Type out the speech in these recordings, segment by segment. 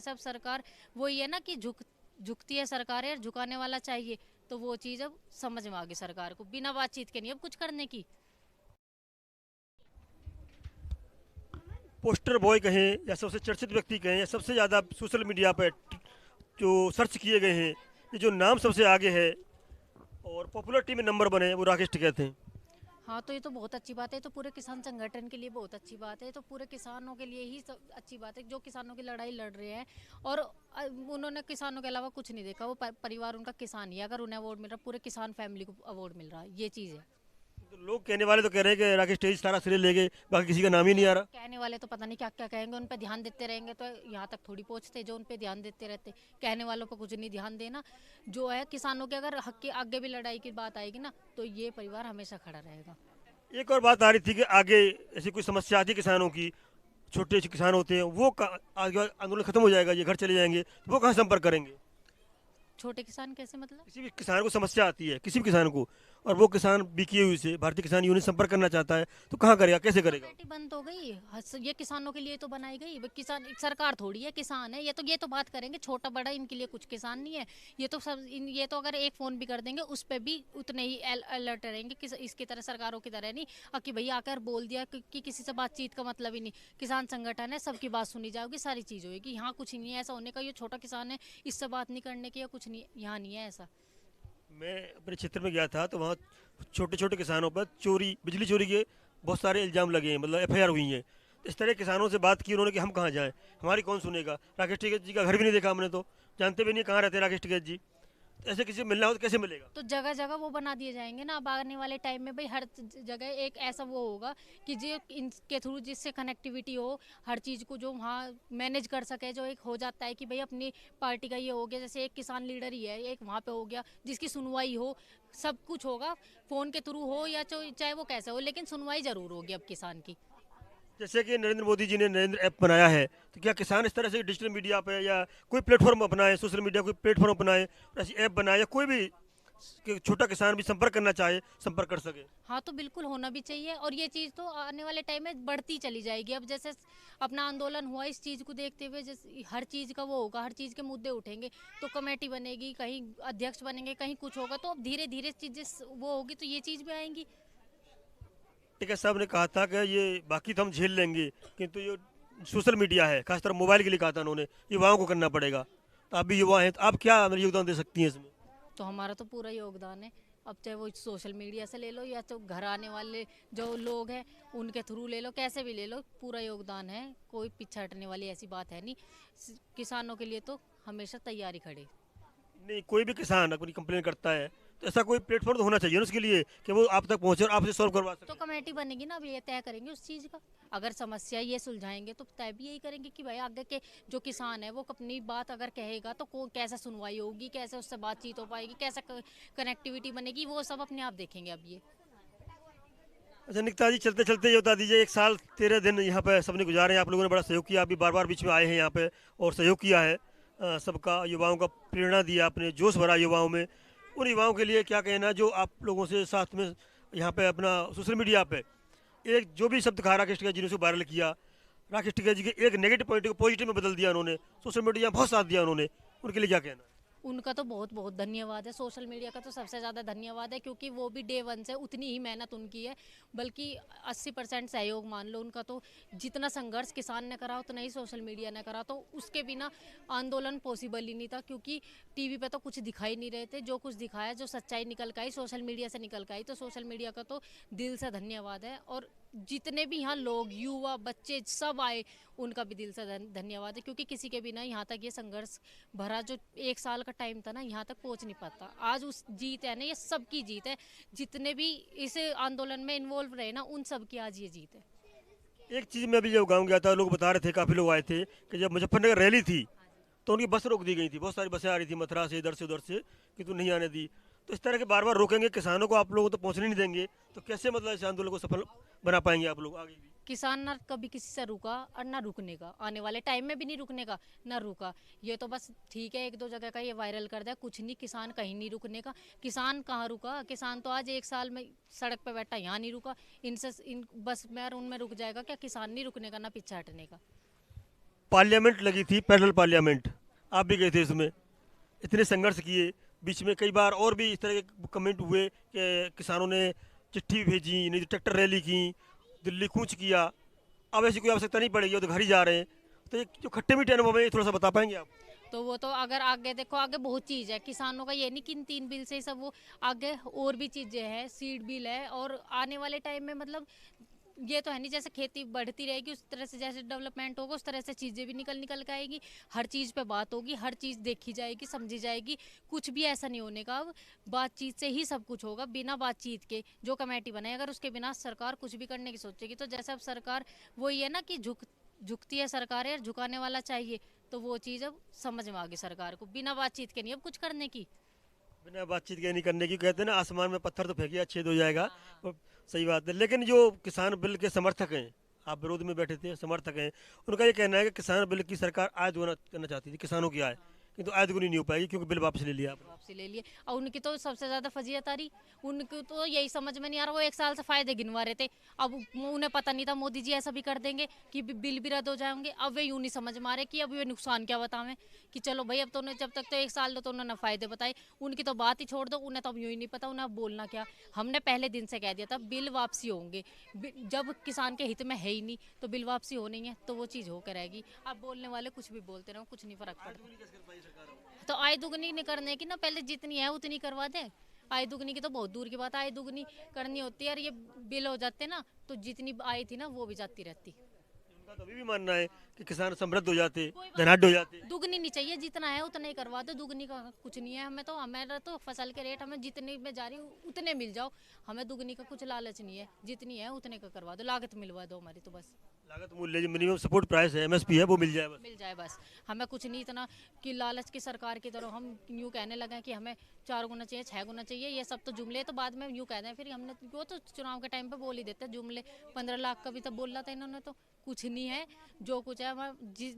सब सरकार वही है ना कि झुकती है सरकार यार, झुकाने वाला चाहिए। तो वो चीज़ अब समझ में आ गई सरकार को, बिना बातचीत के नहीं अब कुछ करने की। पोस्टर बॉय कहें या सबसे चर्चित व्यक्ति कहें या सबसे ज़्यादा सोशल मीडिया पर जो सर्च किए गए हैं, ये जो नाम सबसे आगे है और पॉपुलरिटी में नंबर बने वो राकेश टिकैत हैं। हाँ तो ये तो बहुत अच्छी बात है, तो पूरे किसान संगठन के लिए बहुत अच्छी बात है, तो पूरे किसानों के लिए ही सब अच्छी बात है जो किसानों की लड़ाई लड़ रहे हैं। और उन्होंने किसानों के अलावा कुछ नहीं देखा, वो परिवार उनका किसान ही है। अगर उन्हें अवार्ड मिल रहा, पूरे किसान फैमिली को अवार्ड मिल रहा है, ये चीज़ है। तो लोग कहने वाले तो कह रहे हैं कि राकेश टेज सारा श्रेय ले गए, बाकी किसी का नाम ही नहीं आ रहा। कहने वाले तो पता नहीं क्या क्या कहेंगे, उन पे ध्यान देते रहेंगे तो यहाँ तक थोड़ी पहुँचते जो उन पे ध्यान देते रहते। कहने वालों पर कुछ नहीं ध्यान देना, जो है किसानों के अगर हक के आगे भी लड़ाई की बात आएगी ना, तो ये परिवार हमेशा खड़ा रहेगा। एक और बात आ रही थी कि आगे ऐसी कोई समस्या आती है किसानों की, छोटे से किसान होते हैं वो आगे आंदोलन खत्म हो जाएगा, ये घर चले जाएंगे, तो वो कहाँ संपर्क करेंगे? छोटे किसान कैसे मतलब? किसी भी किसान को समस्या आती है, किसी भी किसान को, और वो किसान बीकेयू से भारतीय किसान यूनियन संपर्क करना चाहता है, तो कहाँ करेगा, कैसे करेगा? कमेटी बंद हो गई। ये किसानों के लिए तो बनाई गई, किसान सरकार थोड़ी है, किसान है। ये तो बात करेंगे, छोटा बड़ा इनके लिए कुछ किसान नहीं है। ये तो सब ये तो अगर एक फोन भी कर देंगे उस पर भी उतने ही अलर्ट रहेंगे, इसकी तरह सरकारों की तरह नहीं। कि भैया आकर बोल दिया कि किसी से बातचीत का मतलब ही नहीं। किसान संगठन है, सबकी बात सुनी जाएगी, सारी चीज होगी। यहाँ कुछ नहीं है ऐसा होने का, ये छोटा किसान है इससे बात नहीं करने की या कुछ नहीं, यहाँ नहीं है ऐसा। मैं अपने क्षेत्र में गया था तो वहाँ छोटे छोटे किसानों पर चोरी, बिजली चोरी के बहुत सारे इल्जाम लगे हैं, मतलब एफआईआर हुई हैं। तो इस तरह के किसानों से बात की उन्होंने कि हम कहाँ जाएं, हमारी कौन सुनेगा। राकेश टिकैत जी का घर भी नहीं देखा हमने, तो जानते भी नहीं कहाँ रहते हैं राकेश टिकैत जी। तो ऐसे किसी से मिलना हो तो कैसे मिलेगा? तो जगह जगह वो बना दिए जाएंगे ना अब आने वाले टाइम में भाई, हर जगह एक ऐसा वो होगा कि जो इनके थ्रू जिससे कनेक्टिविटी हो, हर चीज़ को जो वहाँ मैनेज कर सके। जो एक हो जाता है कि भाई अपनी पार्टी का ये हो गया, जैसे एक किसान लीडर ही है, एक वहाँ पे हो गया जिसकी सुनवाई हो। सब कुछ होगा फ़ोन के थ्रू हो या चाहे वो कैसे हो, लेकिन सुनवाई ज़रूर होगी अब किसान की। जैसे कि नरेंद्र मोदी जी ने नरेंद्र ऐप बनाया है, तो क्या किसान इस तरह से डिजिटल मीडिया पे या कोई प्लेटफॉर्म अपनाए, सोशल मीडिया कोई प्लेटफॉर्म अपनाए और ऐसी ऐप बनाए, या कोई भी कि छोटा किसान भी संपर्क करना चाहे संपर्क कर सके? हाँ तो बिल्कुल होना भी चाहिए, और ये चीज़ तो आने वाले टाइम में बढ़ती चली जाएगी। अब जैसे अपना आंदोलन हुआ, इस चीज़ को देखते हुए जैसे हर चीज़ का वो होगा, हर चीज़ के मुद्दे उठेंगे। तो कमेटी बनेगी, कहीं अध्यक्ष बनेंगे, कहीं कुछ होगा, तो अब धीरे धीरे चीज़ें वो होगी, तो ये चीज़ भी आएंगी। टिकैत साहब ने कहा था कि ये बाकी तो हम झेल लेंगे, किंतु ये सोशल मीडिया है, खासकर मोबाइल के लिए कहा था उन्होंने, युवाओं को करना पड़ेगा। तो आप भी युवा हैं, तो आप क्या योगदान दे सकती हैं इसमें? तो हमारा तो पूरा योगदान है। अब चाहे वो सोशल मीडिया से ले लो या तो घर आने वाले जो लोग हैं उनके थ्रू ले लो, कैसे भी ले लो, पूरा योगदान है। कोई पीछे हटने वाली ऐसी बात है नहीं। किसानों के लिए तो हमेशा तैयारी खड़े। नहीं, कोई भी किसान अपनी कंप्लेन करता है तो ऐसा कोई प्लेटफॉर्म तो होना चाहिए ना उसके लिए कि वो आप तक पहुंचे और आपसे सॉल्व करवा तो सके। कमेटी बनेगी ना, अब ये तय करेंगे उस चीज़ का। अगर समस्या ये सुलझाएंगे तो तय भी यही करेंगे कि भाई आगे के जो किसान है वो अपनी बात अगर कहेगा तो कैसे सुनवाई होगी, कैसे उससे बातचीत हो पाएगी, कैसे कनेक्टिविटी बनेगी, वो सब अपने आप देखेंगे अब ये। अच्छा निकिता जी, चलते चलते ये बता दीजिए, 1 साल 13 दिन यहाँ पे सबने गुजारे हैं, आप लोगों ने बड़ा सहयोग किया, आप भी बार बार बीच में आए हैं यहाँ पे और सहयोग किया है, सबका, युवाओं का प्रेरणा दिया आपने, जोश भरा युवाओं में। उन युवाओं के लिए क्या कहना जो आप लोगों से साथ में यहाँ पे अपना सोशल मीडिया पे एक जो भी शब्द कहा राकेश टिकैत जी ने उसको वायरल किया, राकेश टिकैत जी के एक नेगेटिव पॉइंट को पॉजिटिव में बदल दिया उन्होंने, सोशल मीडिया में बहुत साथ दिया उन्होंने, उनके लिए क्या कहना है? उनका तो बहुत बहुत धन्यवाद है, सोशल मीडिया का तो सबसे ज़्यादा धन्यवाद है, क्योंकि वो भी डे वन से उतनी ही मेहनत उनकी है, बल्कि 80% सहयोग मान लो उनका। तो जितना संघर्ष किसान ने करा उतना ही सोशल मीडिया ने करा, तो उसके बिना आंदोलन पॉसिबल ही नहीं था। क्योंकि टीवी पे तो कुछ दिखाई नहीं रहे थे, जो कुछ दिखाया, जो सच्चाई निकल के आई सोशल मीडिया से निकल के आई। तो सोशल मीडिया का तो दिल से धन्यवाद है। और जितने भी यहाँ लोग, युवा, बच्चे सब आए, उनका भी दिल से धन्यवाद है, क्योंकि किसी के बिना यहाँ तक ये संघर्ष भरा जो 1 साल का टाइम था ना, यहाँ तक पहुँच नहीं पाता। आज उस जीत है ना, ये सबकी जीत है। जितने भी इस आंदोलन में इन्वॉल्व रहे ना, उन सब की आज ये जीत है। एक चीज़ मैं भी जब गाँव गया था, लोग बता रहे थे, काफ़ी लोग आए थे कि जब मुजफ्फरनगर रैली थी तो उनकी बस रोक दी गई थी, बहुत सारी बसें आ रही थी मथुरा से, इधर से उधर से, कि तू नहीं आने दी। तो इस तरह के बार बार रोकेंगे किसानों को, आप लोगों तो पहुँचने नहीं देंगे, तो कैसे मतलब इस आंदोलन को सफल बना पाएंगे आप लोग आगे भी? किसान ना कभी किसी से रुका और ना रुकने का, आने वाले टाइम में भी नहीं रुकने का, ना रुका। ये तो बस ठीक है, 1-2 जगह का ये वायरल कर दिया, कुछ नहीं। किसान कहीं नहीं रुकने का। किसान कहाँ रुका? किसान तो आज 1 साल में सड़क पे बैठा, यहाँ नहीं रुका। इनसे इन बस में और उनमें रुक जाएगा क्या? किसान नहीं रुकने का, ना पीछे हटने का। पार्लियामेंट लगी थी, पैरेलल पार्लियामेंट, आप भी गए थे इसमें, इतने संघर्ष किए, बीच में कई बार और भी इस तरह के कमेंट हुए कि किसानों ने चिट्ठी भेजी, नहीं तो ट्रैक्टर रैली की, दिल्ली कूच किया। अब ऐसी कोई आवश्यकता नहीं पड़ेगी, वो तो घर ही जा रहे हैं। तो ये जो खट्टे मीठे अनुभव है, ये थोड़ा सा बता पाएंगे आप? तो वो तो अगर आगे देखो, आगे बहुत चीज़ है किसानों का, ये नहीं कि इन 3 बिल से ही सब, वो आगे और भी चीज़ें हैं, सीड बिल है, और आने वाले टाइम में मतलब ये तो है नहीं, जैसे खेती बढ़ती रहेगी उस तरह से, जैसे डेवलपमेंट होगा उस तरह से चीज़ें भी निकल निकल के आएगी, हर चीज़ पे बात होगी, हर चीज़ देखी जाएगी, समझी जाएगी। कुछ भी ऐसा नहीं होने का, अब बातचीत से ही सब कुछ होगा, बिना बातचीत के जो कमेटी बनाए, अगर उसके बिना सरकार कुछ भी करने की सोचेगी, तो जैसे अब सरकार वही है ना कि झुकती है सरकार, यार झुकाने वाला चाहिए, तो वो चीज़ अब समझ में आ गई सरकार को, बिना बातचीत के नहीं अब कुछ करने की। बिना बातचीत के नहीं करने की, कहते हैं ना आसमान में पत्थर तो फेंकिया छेद हो जाएगा। हाँ, हाँ। वो सही बात है, लेकिन जो किसान बिल के समर्थक हैं, आप विरोध में बैठे थे, समर्थक हैं, उनका ये कहना है कि किसान बिल की सरकार आय दोगुना करना चाहती थी, किसानों की आय, किंतु आय दोगुनी नहीं हो पाएगी क्योंकि बिल वापस ले लिया आपने। वापसी ले लिए, और उनकी तो सबसे ज्यादा फजीयत आ रही, उनको तो यही समझ में नहीं आ रहा, वो 1 साल से फायदे गिनवा रहे थे, अब उन्हें पता नहीं था मोदी जी ऐसा भी कर देंगे कि बिल भी रद्द हो जाएंगे, अब वे यूं नहीं समझ में आ रहे कि अब ये नुकसान क्या बतावें, कि चलो भाई अब तो उन्हें जब तक तो 1 साल तो उन्होंने फायदे बताए, उनकी तो बात ही छोड़ दो, उन्हें तो अब यूं ही नहीं पता उन्हें अब बोलना क्या। हमने पहले दिन से कह दिया था बिल वापसी होंगे, जब किसान के हित में है ही नहीं तो बिल वापसी हो नहीं है, तो वो चीज़ होकर रहेगी। अब बोलने वाले कुछ भी बोलते रहो, कुछ नहीं फर्क पड़ता। तो आय दुगनी नहीं करने की ना, पहले जितनी है उतनी करवा दे, आय दुगनी की तो बहुत दूर की बात है, आय दुगनी करनी होती है, और ये बिल हो जाते ना तो जितनी आय थी ना वो भी जाती रहती। उनका तो अभी भी मानना है कि किसान समृद्ध हो जाते, कोई बात धनाढ़ हो जाते। दुगनी नहीं चाहिए, जितना है उतना ही करवा दो, दुगनी का कुछ नहीं है हमें, तो हमारा तो फसल के रेट हमें जितने में जा रही हूँ उतने मिल जाओ, हमें दुगनी का कुछ लालच नहीं है, जितनी है उतने का करवा दो, लागत मिलवा दो हमारी तो बस। लागत मूल्य जो मिनिमम सपोर्ट प्राइस है, एमएसपी है, वो मिल जाए बस। मिल जाए बस, हमें कुछ नहीं इतना कि लालच की सरकार की तरह हम यूँ कहने लगे कि हमें 4 गुना चाहिए, 6 गुना चाहिए, ये सब तो जुमले तो बाद में यूँ कहते हैं, फिर हमने वो तो चुनाव के टाइम पे बोल ही देते हैं जुमले। 15 लाख का भी तो बोला था इन्होंने, तो कुछ नहीं है, जो कुछ है हमारा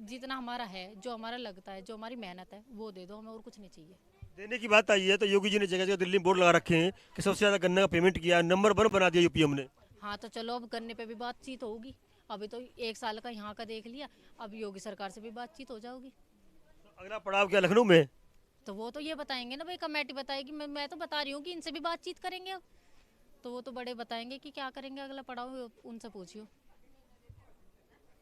जितना हमारा है, जो हमारा लगता है, जो हमारी मेहनत है वो दे दो हमें, और कुछ नहीं चाहिए। देने की बात आई है तो योगी जी ने जगह जगह दिल्ली में बोर्ड लगा रखे हैं कि सबसे ज्यादा गन्ना का पेमेंट किया, नंबर 1 बना दिया यूपी हमने। हाँ तो चलो अब करने पे भी बातचीत होगी, अभी तो 1 साल का यहाँ का देख लिया, अब योगी सरकार से भी बातचीत हो जाओगी। अगला पड़ाव क्या लखनऊ में? तो वो तो ये बताएंगे ना भाई, कमेटी बताएगी, मैं तो बता रही हूँ कि इनसे भी बातचीत करेंगे अब, तो वो तो बड़े बताएंगे कि क्या करेंगे, अगला पड़ाव उनसे पूछियो।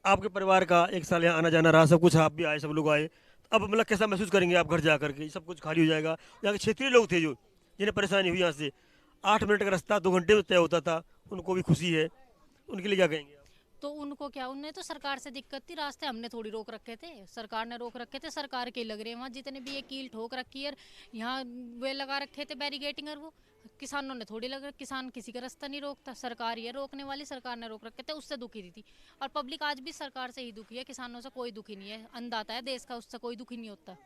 आपके परिवार का 1 साल यहाँ आना जाना रहा, सब कुछ, आप भी आए, सब लोग आए, अब मतलब कैसा महसूस करेंगे आप घर जा करके? सब कुछ खाली हो जाएगा, यहाँ के क्षेत्रीय लोग थे जो जिन्हें परेशानी हुई यहाँ से, 8 मिनट का रास्ता 2 घंटे में तय होता था, उनको भी खुशी है, उनके लिए क्या कहेंगे आप? तो उनको क्या, उन्हें तो सरकार से दिक्कत थी, रास्ते हमने थोड़ी रोक रखे थे, सरकार ने रोक रखे थे, सरकार के ही लग रहे हैं वहाँ जितने भी ये कील ठोक रखी है, यहाँ वे लगा रखे थे बैरिगेटिंग, और वो किसानों ने थोड़ी लगा, किसान किसी का रास्ता नहीं रोकता, सरकार ही है रोकने वाली, सरकार ने रोक रखे थे, उससे दुखी थी। और पब्लिक आज भी सरकार से ही दुखी है, किसानों से कोई दुखी नहीं है, अन्नदाता है देश का, उससे कोई दुखी नहीं होता।